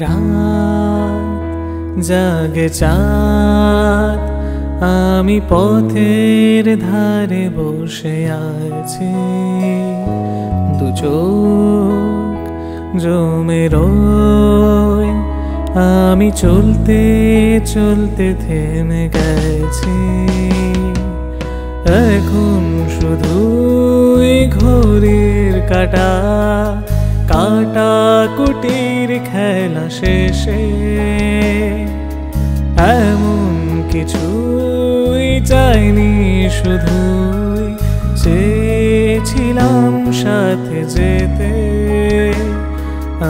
রাত জাগে চাঁদ, আমি পথের ধারে বসে আছি। দু চোখ জমে রয়, আমি চলতে চলতে থেমে গেছি। এখন শুধুই ঘড়ির কাটা কাটা কুটির খেলা শেষে এমন কিছুই চাইনি, শুধুই চেয়েছিলাম সাথে যেতে।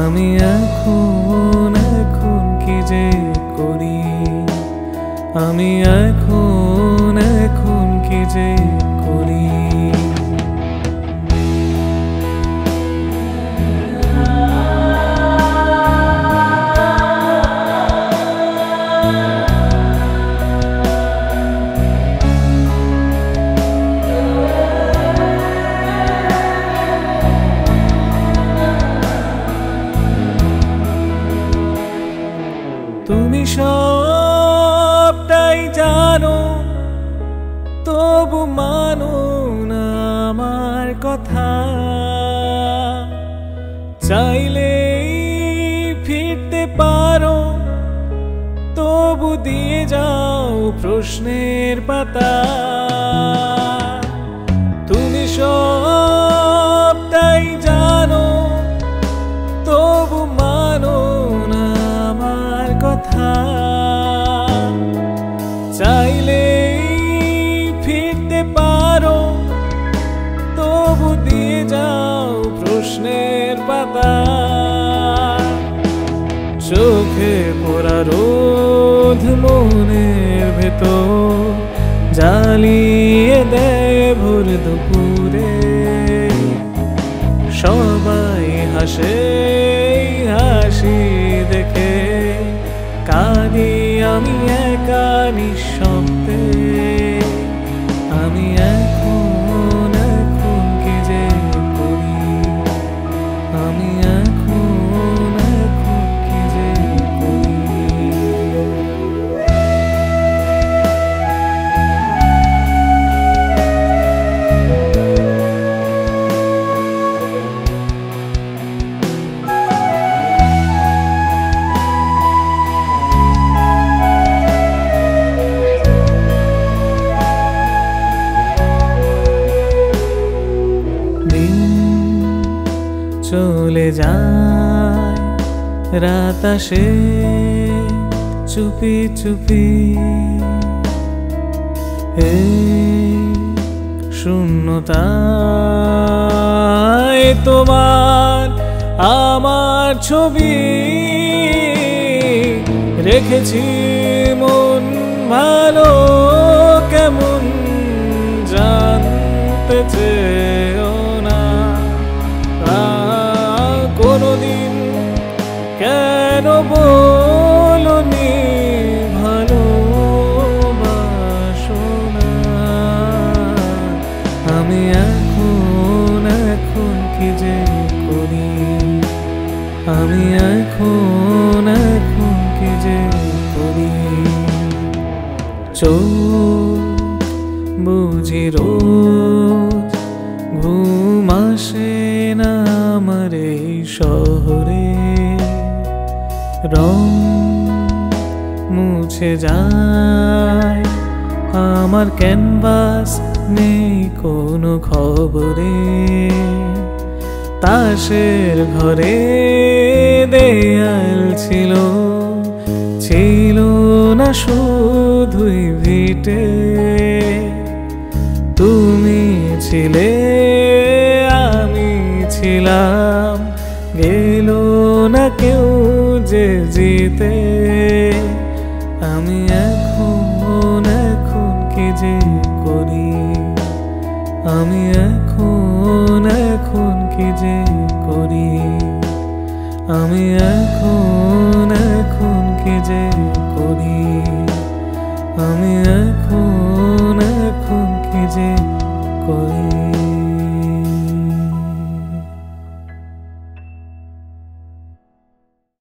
আমি এখন কি যে করি, আমি এখন কি যে করি। তুমি সবটাই জানো, তবু মানো না আমার কথা। চাইলেই ফিরতে পারো, তবু দিয়ে যাও প্রশ্নের পাতা। তুমি সবটাই জানো, তবু মানো না আমার কথা। চাইলেই ফিরতে পারো, তবু দিয়ে যাও প্রশ্নের পাতা। চোখে পড়া রোদ মনের ভেতর জ্বালিয়ে দেয় ভোর দুপুরে। সবাই হাসে হাসি দেখে, কাঁদি আমি একা নিঃশব্দে। আমি এখন কি যে করি, আমি এখন কি যে করি। চলে যায় রাত আসে চুপি চুপি, শূন্যতায় তোমার আমার ছবি রেখেছি। মন ভালো কেমন জানতে চেয়েও না, কোনদিন কেন বলনি ভালোবাসো না। আমি এখন কি যে করি, আমি এখন কি যে করি। চোখ বুঝি রোজ ঘুম আসে না আমার এই শহরে। রং মুছে যায় আমার ক্যানভাস, নেই কোনো খবরে। তাসের ঘরে দেয়াল ছিল না শুধুই ভিটে। তুমি ছিলে আমি ছিলাম, গেল না কেউ যে জিতে। আমি এখন কি যে করি, আমি এখন কি যে করি, আমি এখন